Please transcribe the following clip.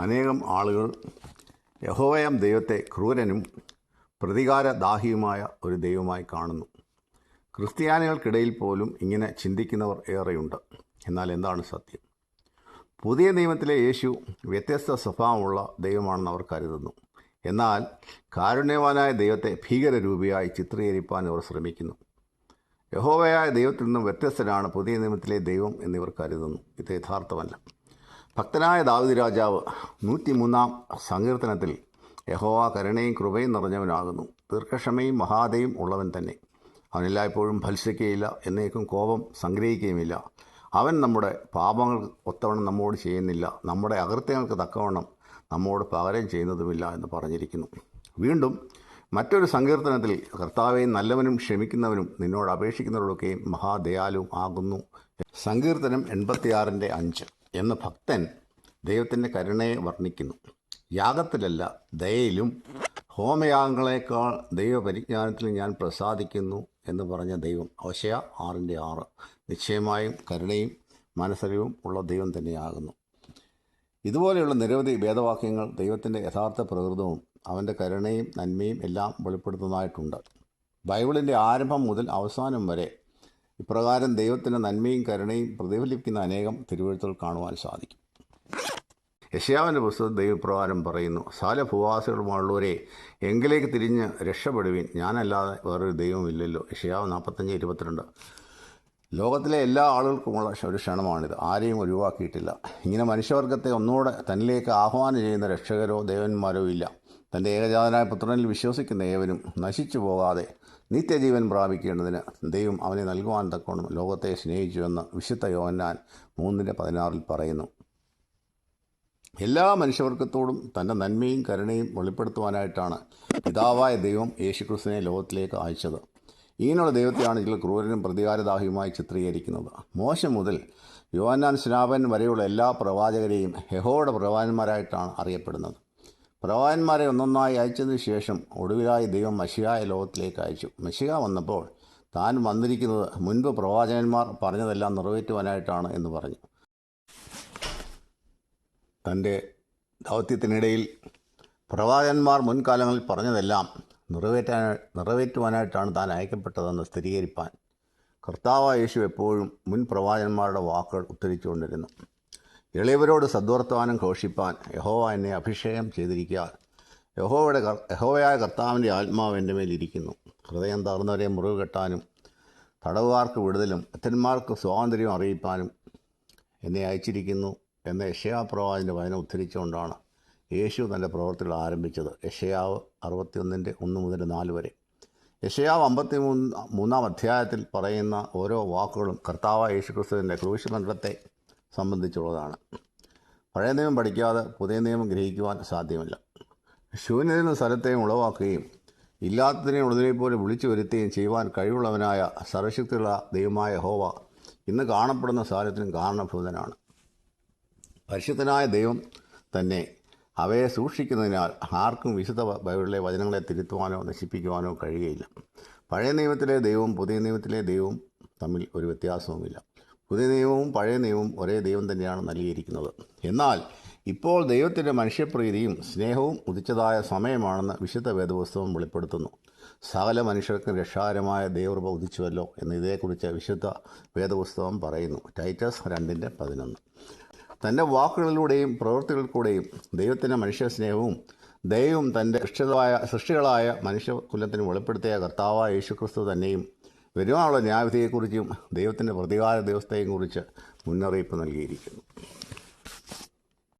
അനേകം ആളുകൾ യഹോവയാം ദൈവത്തെ ക്രൂരനും പ്രതികാരദാഹിയുമായ ഒരു ദൈവമായി കാണുന്നു. ക്രിസ്ത്യാനികൾക്കിടയിൽ പോലും ഇങ്ങനെ ചിന്തിക്കുന്നവർ ഏറെയുണ്ട്. എന്നാൽ എന്താണ് സത്യം? പുതിയ നിയമത്തിലെ യേശു വ്യത്യസ്ത സ്വഭാവമുള്ള ദൈവമാണെന്ന് അവർ കരുതുന്നു. എന്നാൽ കാരുണ്യവാനായ ദൈവത്തെ ഭീകരരൂപിയായി ചിത്രീകരിക്കാൻ ഇവർ ശ്രമിക്കുന്നു. യഹോവയായ ദൈവത്തിൽ നിന്നും വ്യത്യസ്തനാണ് പുതിയ നിയമത്തിലെ ദൈവം എന്നിവർ കരുതുന്നു. ഇത് യഥാർത്ഥമല്ല. ഭക്തനായ ദാവീദ് രാജാവ് 103-ാം സങ്കീർത്തനത്തിൽ യഹോവ കരുണയും കൃപയും നിറഞ്ഞവനാകുന്നു, ദീർഘക്ഷമയും മഹാദയും ഉള്ളവൻ തന്നെ. അവൻ എല്ലായ്പ്പോഴും ഭത്സിക്കുകയില്ല, എന്നേക്കും കോപം സംഗ്രഹിക്കുകയുമില്ല. അവൻ നമ്മുടെ പാപങ്ങൾക്ക് ഒത്തവണ്ണം നമ്മോട് ചെയ്യുന്നില്ല, നമ്മുടെ അകൃത്യങ്ങൾക്ക് തക്കവണ്ണം നമ്മോട് പകരം ചെയ്യുന്നതുമില്ല എന്ന് പറഞ്ഞിരിക്കുന്നു. വീണ്ടും മറ്റൊരു സങ്കീർത്തനത്തിൽ കർത്താവെ, നല്ലവനും ക്ഷമിക്കുന്നവനും നിന്നോട് അപേക്ഷിക്കുന്നവരൊക്കെയും മഹാദയാലുവും ആകുന്നു. സങ്കീർത്തനം 86-5 എന്ന ഭക്തൻ ദൈവത്തിൻ്റെ കരുണയെ വർണ്ണിക്കുന്നു. യാഗത്തിലല്ല, ദയയിലും ഹോമയാഗങ്ങളെക്കാൾ ദൈവപരിജ്ഞാനത്തിൽ ഞാൻ പ്രസാദിക്കുന്നു എന്ന് പറഞ്ഞ ദൈവം ഹോശേയ 6:6 നിശ്ചയമായും കരുണയും മനസ്സറിവും ഉള്ള ദൈവം തന്നെയാകുന്നു. ഇതുപോലെയുള്ള നിരവധി വേദവാക്യങ്ങൾ ദൈവത്തിൻ്റെ യഥാർത്ഥ പ്രകൃതവും അവൻ്റെ കരുണയും നന്മയും എല്ലാം വെളിപ്പെടുത്തുന്നതായിട്ടുണ്ട്. ബൈബിളിൻ്റെ ആരംഭം മുതൽ അവസാനം വരെ ഇപ്രകാരം ദൈവത്തിൻ്റെ നന്മയും കരുണയും പ്രതിഫലിക്കുന്ന അനേകം തിരുവെഴുത്തുകൾ കാണുവാൻ സാധിക്കും. യെശയ്യാവിൻ്റെ പുസ്തകം ദൈവപ്രകാരം പറയുന്നു, സകല ഭൂവാസികളുമുള്ളവരെ എങ്കിലേക്ക് തിരിഞ്ഞ് രക്ഷപ്പെടുവിൻ, ഞാനല്ലാതെ വേറൊരു ദൈവമില്ലല്ലോ. യെശയ്യാവ് 45:22. ലോകത്തിലെ എല്ലാ ആളുകൾക്കുമുള്ള ഒരു ക്ഷണമാണിത്. ആരെയും ഒഴിവാക്കിയിട്ടില്ല. ഇങ്ങനെ മനുഷ്യവർഗത്തെ ഒന്നുകൂടെ തന്നിലേക്ക് ആഹ്വാനം ചെയ്യുന്ന രക്ഷകരോ ദേവന്മാരോ ഇല്ല. തൻ്റെ ഏകജാതനായ പുത്രനിൽ വിശ്വസിക്കുന്ന ഏവനും നശിച്ചു പോകാതെ നിത്യജീവൻ പ്രാപിക്കേണ്ടതിന് ദൈവം അവനെ നൽകുവാൻ തക്കവണ്ണം ലോകത്തെ സ്നേഹിച്ചുവെന്ന് വിശുദ്ധ യോഹന്നാൻ 3:16 പറയുന്നു. എല്ലാ മനുഷ്യവർഗത്തോടും തൻ്റെ നന്മയും കരുണയും വെളിപ്പെടുത്തുവാനായിട്ടാണ് പിതാവായ ദൈവം യേശുക്രിസ്തുവിനെ ലോകത്തിലേക്ക് അയച്ചത്. ഇങ്ങനെയുള്ള ദൈവത്തെയാണ് ചില ക്രൂരനും പ്രതികാരദാഹിയുമായി ചിത്രീകരിക്കുന്നത്. മോശ മുതൽ യോഹന്നാൻ സ്നാപകൻ വരെയുള്ള എല്ലാ പ്രവാചകരെയും യഹോവയുടെ പ്രവാചകന്മാരായിട്ടാണ് അറിയപ്പെടുന്നത്. പ്രവാചകന്മാരെ ഒന്നൊന്നായി അയച്ചതിന് ശേഷം ഒടുവിലായി ദൈവം മശിഹായെ ലോകത്തിലേക്ക് അയച്ചു. മശിഹ വന്നപ്പോൾ താൻ വന്നിരിക്കുന്നത് മുൻപ് പ്രവാചകന്മാർ പറഞ്ഞതെല്ലാം നിറവേറ്റുവാനായിട്ടാണ് എന്ന് പറഞ്ഞു. തൻ്റെ ദൗത്യത്തിനിടയിൽ പ്രവാചകന്മാർ മുൻകാലങ്ങളിൽ പറഞ്ഞതെല്ലാം നിറവേറ്റുവാനായിട്ടാണ് താൻ അയക്കപ്പെട്ടതെന്ന് സ്ഥിരീകരിപ്പാൻ കർത്താവായ യേശു എപ്പോഴും മുൻ പ്രവാചകന്മാരുടെ വാക്കുകൾ ഉദ്ധരിച്ചുകൊണ്ടിരുന്നു. എളിയവരോട് സദ്വർത്തമാനം ഘോഷിപ്പാൻ യഹോവ എന്നെ അഭിഷേകം ചെയ്തിരിക്കാൻ യഹോവയായ കർത്താവിൻ്റെ ആത്മാവ് എൻ്റെ മേലിരിക്കുന്നു. ഹൃദയം തകർന്നവരെ മുറിവ് കെട്ടാനും തടവുകാർക്ക് വിടുതലും ഭക്തന്മാർക്ക് സ്വാതന്ത്ര്യം അറിയിപ്പാനും എന്നെ അയച്ചിരിക്കുന്നു എന്ന യെശയ്യാ പ്രവാചകൻ്റെ വചനം ഉദ്ധരിച്ചുകൊണ്ടാണ് യേശു തൻ്റെ പ്രവൃത്തികൾ ആരംഭിച്ചത്. യെശയ്യാവ് 61:1-4 വരെ. യെശയ്യാവ് 53-ാം അധ്യായത്തിൽ പറയുന്ന ഓരോ വാക്കുകളും കർത്താവായ യേശുക്രിസ്തുവിൻ്റെ ക്രൂശമരണത്തെ സംബന്ധിച്ചുള്ളതാണ്. പഴയ നിയമം പഠിക്കാതെ പുതിയ നിയമം ഗ്രഹിക്കുവാൻ സാധ്യമല്ല. ശൂന്യതയിൽ നിന്ന് സ്ഥലത്തെയും ഉളവാക്കുകയും ഇല്ലാത്തതിനെ ഉള്ളതിനെപ്പോലെ വിളിച്ചു വരുത്തുകയും ചെയ്യുവാൻ കഴിവുള്ളവനായ സർവശക്തിയുള്ള ദൈവമായ യഹോവ ഇന്ന് കാണപ്പെടുന്ന സാഹചര്യത്തിനും കാരണഭൂതനാണ്. പരിശുദ്ധനായ ദൈവം തന്നെ അവയെ സൂക്ഷിക്കുന്നതിനാൽ ആർക്കും വിശുദ്ധ ബൈബിളിലെ വചനങ്ങളെ തിരുത്തുവാനോ നശിപ്പിക്കുവാനോ കഴിയുകയില്ല. പഴയ നിയമത്തിലെ ദൈവവും പുതിയ നിയമത്തിലെ ദൈവവും തമ്മിൽ ഒരു വ്യത്യാസവുമില്ല. പുതിയ നിയമവും പഴയ നിയമവും ഒരേ ദൈവം തന്നെയാണ് നൽകിയിരിക്കുന്നത്. എന്നാൽ ഇപ്പോൾ ദൈവത്തിൻ്റെ മനുഷ്യപ്രീതിയും സ്നേഹവും ഉദിച്ചതായ സമയമാണെന്ന് വിശുദ്ധ വേദപുസ്തകം വെളിപ്പെടുത്തുന്നു. സകല മനുഷ്യർക്കും രക്ഷാകരമായ ദൈവകൃപ ഉദിച്ചുവല്ലോ എന്ന് ഇതേക്കുറിച്ച് വിശുദ്ധ വേദപുസ്തകം പറയുന്നു. ടൈറ്റസ് 2:11. തൻ്റെ വാക്കുകളിലൂടെയും പ്രവൃത്തികളിലൂടെയും ദൈവത്തിൻ്റെ മനുഷ്യസ്നേഹവും ദൈവം തൻ്റെ സൃഷ്ടികളായ മനുഷ്യകുലത്തിന് വെളിപ്പെടുത്തിയ കർത്താവായ യേശുക്രിസ്തു തന്നെയും വരുവാനുള്ള ന്യായവിധിയെക്കുറിച്ചും ദൈവത്തിൻ്റെ പ്രതികാര ദിവസത്തെയും കുറിച്ച് മുന്നറിയിപ്പ് നൽകിയിരിക്കുന്നു.